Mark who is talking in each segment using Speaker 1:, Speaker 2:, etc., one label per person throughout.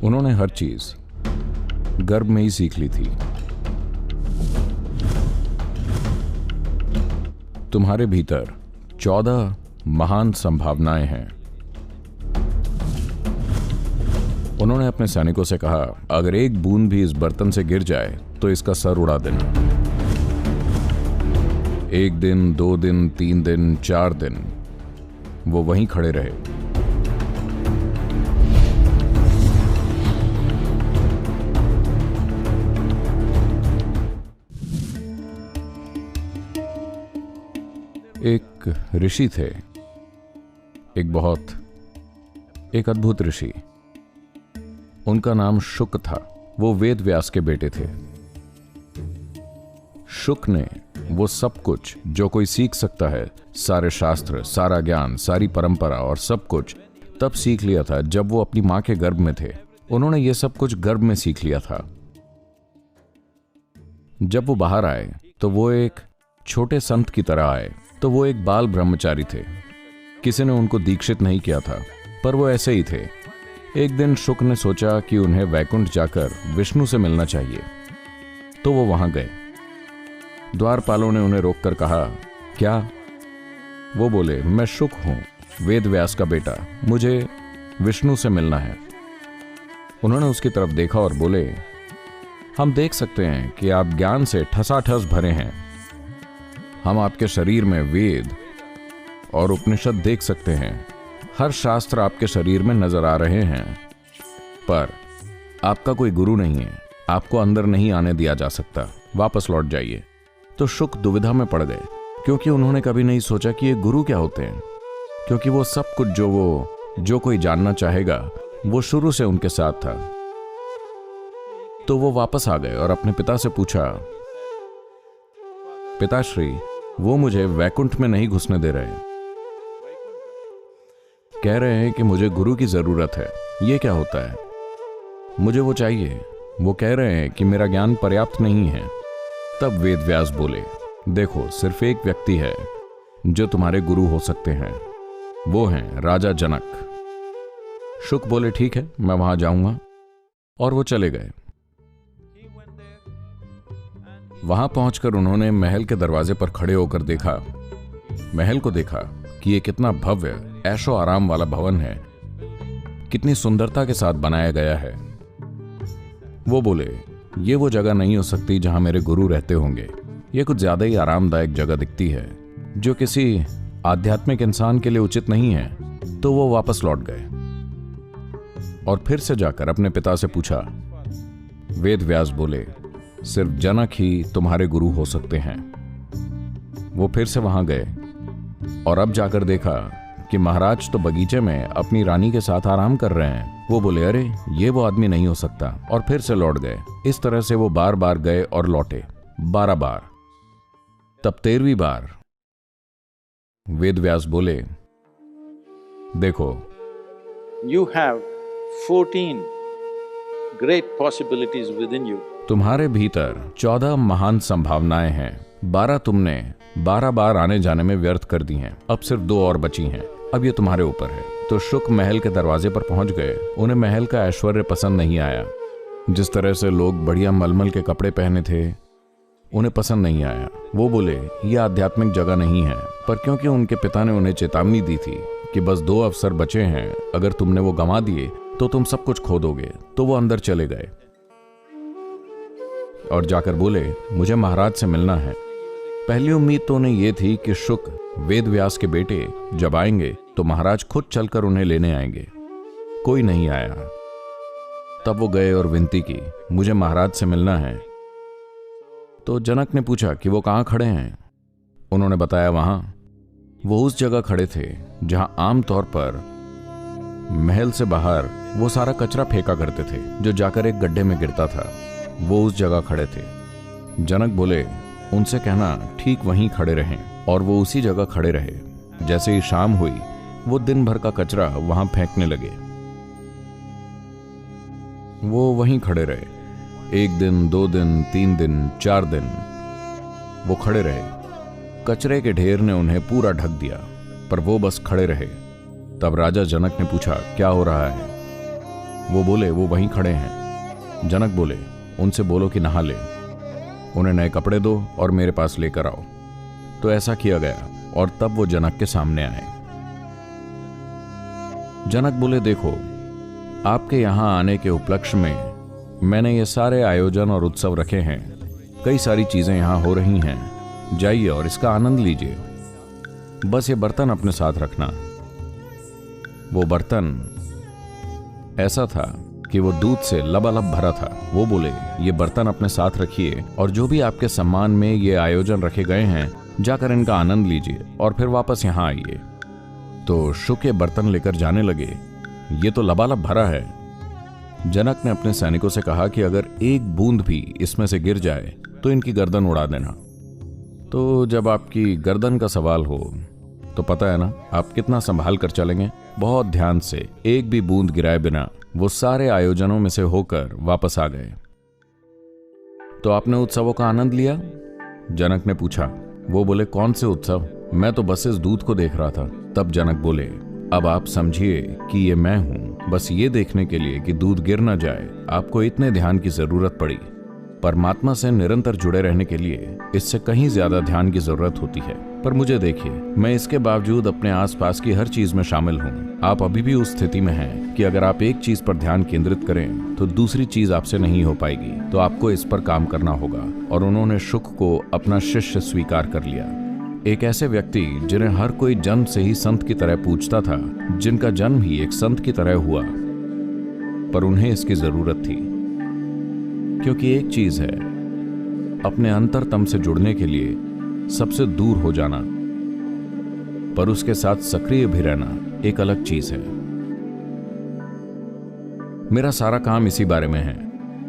Speaker 1: उन्होंने हर चीज गर्भ में ही सीख ली थी। तुम्हारे भीतर 14 महान संभावनाएं हैं। उन्होंने अपने सैनिकों से कहा, अगर एक बूंद भी इस बर्तन से गिर जाए तो इसका सर उड़ा देना। 1 दिन, 2 दिन, 3 दिन, 4 दिन वो वहीं खड़े रहे। एक ऋषि थे, एक अद्भुत ऋषि। उनका नाम शुक था। वो वेद व्यास के बेटे थे। शुक ने वो सब कुछ जो कोई सीख सकता है, सारे शास्त्र, सारा ज्ञान, सारी परंपरा और सब कुछ तब सीख लिया था जब वो अपनी मां के गर्भ में थे। उन्होंने ये सब कुछ गर्भ में सीख लिया था। जब वो बाहर आए तो वो एक छोटे संत की तरह आए। तो वो एक बाल ब्रह्मचारी थे। किसी ने उनको दीक्षित नहीं किया था, पर वो ऐसे ही थे। एक दिन शुक ने सोचा कि उन्हें वैकुंठ जाकर विष्णु से मिलना चाहिए, तो वो वहां गए। द्वारपालों ने उन्हें रोककर कहा, क्या? वो बोले, मैं शुक हूं, वेद व्यास का बेटा, मुझे विष्णु से मिलना है। उन्होंने उसकी तरफ देखा और बोले, हम देख सकते हैं कि आप ज्ञान से ठसाठस भरे हैं। हम आपके शरीर में वेद और उपनिषद देख सकते हैं। हर शास्त्र आपके शरीर में नजर आ रहे हैं, पर आपका कोई गुरु नहीं है। आपको अंदर नहीं आने दिया जा सकता। वापस लौट जाइए। तो शुक दुविधा में पड़ गए, क्योंकि उन्होंने कभी नहीं सोचा कि ये गुरु क्या होते हैं, क्योंकि वो सब कुछ जो कोई जानना चाहेगा वो शुरू से उनके साथ था। तो वो वापस आ गए और अपने पिता से पूछा, पिताश्री, वो मुझे वैकुंठ में नहीं घुसने दे रहे। कह रहे हैं कि मुझे गुरु की जरूरत है। ये क्या होता है? मुझे वो चाहिए। वो कह रहे हैं कि मेरा ज्ञान पर्याप्त नहीं है। तब वेद व्यास बोले, देखो, सिर्फ एक व्यक्ति है जो तुम्हारे गुरु हो सकते हैं। वो हैं राजा जनक। शुक बोले, ठीक है, मैं वहां जाऊंगा। और वो चले गए। वहां पहुंचकर उन्होंने महल के दरवाजे पर खड़े होकर देखा, महल को देखा कि ये कितना भव्य ऐशो आराम वाला भवन है, कितनी सुंदरता के साथ बनाया गया है। वो बोले, ये वो जगह नहीं हो सकती जहां मेरे गुरु रहते होंगे। ये कुछ ज्यादा ही आरामदायक जगह दिखती है, जो किसी आध्यात्मिक इंसान के लिए उचित नहीं है। तो वो वापस लौट गए और फिर से जाकर अपने पिता से पूछा। वेद व्यास बोले, सिर्फ जनक ही तुम्हारे गुरु हो सकते हैं। वो फिर से वहां गए और अब जाकर देखा कि महाराज तो बगीचे में अपनी रानी के साथ आराम कर रहे हैं। वो बोले, अरे, ये वो आदमी नहीं हो सकता, और फिर से लौट गए। इस तरह से वो बार बार गए और लौटे, 12 बार। तब 13वीं बार वेद व्यास बोले, देखो,
Speaker 2: You have 14 great possibilities within you.
Speaker 1: तुम्हारे भीतर 14 महान संभावनाएं हैं। 12 तुमने 12 बार आने जाने में व्यर्थ कर दी हैं। अब सिर्फ 2 और बची हैं। अब ये तुम्हारे ऊपर है। तो शुक महल के दरवाजे पर पहुंच गए। उन्हें महल का ऐश्वर्य पसंद नहीं आया। जिस तरह से लोग बढ़िया मलमल के कपड़े पहने थे, उन्हें पसंद नहीं आया। वो बोले, ये आध्यात्मिक जगह नहीं है। पर क्योंकि उनके पिता ने उन्हें चेतावनी दी थी कि बस 2 अवसर बचे हैं, अगर तुमने वो गंवा दिए तो तुम सब कुछ खो दोगे, तो वो अंदर चले गए और जाकर बोले, मुझे महाराज से मिलना है। पहली उम्मीद तो उन्हें यह थी कि शुक, वेद व्यास के बेटे, जब आएंगे तो महाराज खुद चलकर उन्हें लेने आएंगे। कोई नहीं आया। तब वो गए और विनती की, मुझे महाराज से मिलना है। तो जनक ने पूछा कि वो कहां खड़े हैं। उन्होंने बताया, वहां। वो उस जगह खड़े थे जहां आमतौर पर महल से बाहर वो सारा कचरा फेंका करते थे, जो जाकर एक गड्ढे में गिरता था। वो उस जगह खड़े थे। जनक बोले, उनसे कहना ठीक वहीं खड़े रहें। और वो उसी जगह खड़े रहे। जैसे ही शाम हुई, वो दिन भर का कचरा वहां फेंकने लगे। वो वहीं खड़े रहे। 1 दिन, 2 दिन, 3 दिन, 4 दिन वो खड़े रहे। कचरे के ढेर ने उन्हें पूरा ढक दिया, पर वो बस खड़े रहे। तब राजा जनक ने पूछा, क्या हो रहा है? वो बोले वो वहीं खड़े हैं। जनक बोले उनसे बोलो कि नहा ले, उन्हें नए कपड़े दो और मेरे पास लेकर आओ। तो ऐसा किया गया और तब वो जनक के सामने आए। जनक बोले देखो, आपके यहां आने के उपलक्ष्य में मैंने ये सारे आयोजन और उत्सव रखे हैं, कई सारी चीजें यहां हो रही हैं, जाइए और इसका आनंद लीजिए। बस ये बर्तन अपने साथ रखना। वो बर्तन ऐसा था कि वो दूध से लबालब भरा था। वो बोले ये बर्तन अपने साथ रखिए और जो भी आपके सम्मान में ये आयोजन रखे गए हैं, जाकर इनका आनंद लीजिए और फिर वापस यहां आइए। तो शुक ये बर्तन लेकर जाने लगे। ये तो लबालब भरा है। जनक ने अपने सैनिकों से कहा कि अगर एक बूंद भी इसमें से गिर जाए तो इनकी गर्दन उड़ा देना। तो जब आपकी गर्दन का सवाल हो तो पता है ना आप कितना संभाल कर चलेंगे। बहुत ध्यान से एक भी बूंद गिराए बिना वो सारे आयोजनों में से होकर वापस आ गए। तो आपने उत्सवों का आनंद लिया? जनक ने पूछा। वो बोले कौन से उत्सव, मैं तो बस इस दूध को देख रहा था। तब जनक बोले अब आप समझिए कि ये मैं हूं। बस ये देखने के लिए कि दूध गिर न जाए आपको इतने ध्यान की जरूरत पड़ी। परमात्मा से निरंतर जुड़े रहने के लिए इससे कहीं ज्यादा ध्यान की जरूरत होती है। पर मुझे देखिए, मैं इसके बावजूद अपने आसपास की हर चीज में शामिल हूँ। आप अभी भी उस स्थिति में हैं कि अगर आप एक चीज पर ध्यान केंद्रित करें तो दूसरी चीज आपसे नहीं हो पाएगी। तो आपको इस पर काम करना होगा। और उन्होंने शुक को अपना शिष्य स्वीकार कर लिया। एक ऐसे व्यक्ति जिन्हें हर कोई जन्म से ही संत की तरह पूछता था, जिनका जन्म ही एक संत की तरह हुआ, पर उन्हें इसकी जरूरत थी। क्योंकि एक चीज है, अपने अंतरतम से जुड़ने के लिए सबसे दूर हो जाना, पर उसके साथ सक्रिय भी रहना एक अलग चीज है। मेरा सारा काम इसी बारे में है।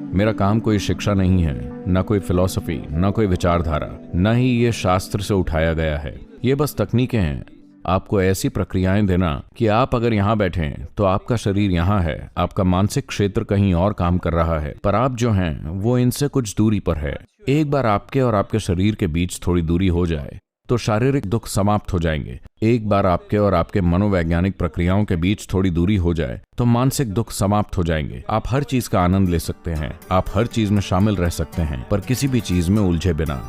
Speaker 1: मेरा काम कोई शिक्षा नहीं है, न कोई फिलॉसफी, न कोई विचारधारा, न ही ये शास्त्र से उठाया गया है। ये बस तकनीकें हैं, आपको ऐसी प्रक्रियाएं देना कि आप अगर यहां बैठे तो आपका शरीर यहां है, आपका मानसिक क्षेत्र कहीं और काम कर रहा है, पर आप जो हैं वो इनसे कुछ दूरी पर है। एक बार आपके और आपके शरीर के बीच थोड़ी दूरी हो जाए तो शारीरिक दुख समाप्त हो जाएंगे। एक बार आपके और आपके मनोवैज्ञानिक प्रक्रियाओं के बीच थोड़ी दूरी हो जाए तो मानसिक दुख समाप्त हो जाएंगे। आप हर चीज का आनंद ले सकते हैं, आप हर चीज में शामिल रह सकते हैं, पर किसी भी चीज में उलझे बिना।